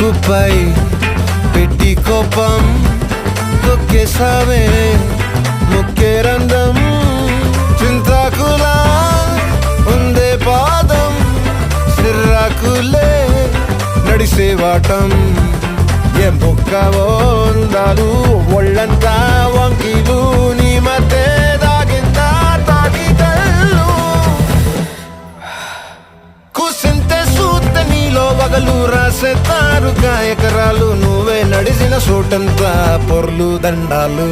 ముక్కుపై పెట్టి కోపం తొక్కేసావే ముక్కే రంధం చింతాకులా ఉందే పాదం సిర్రాకులే నడిసేవాటం ఏం బొక్కవో అందాలు ఒళ్ళంతా వంకీలు నీ మధ్య దాగిందా తాగితల్లు కూసింతే సూత నీలో వగలు రాసేతారు గాయకరాలు నువ్వే నడిసిన చోటంతా పొర్లు దండాలు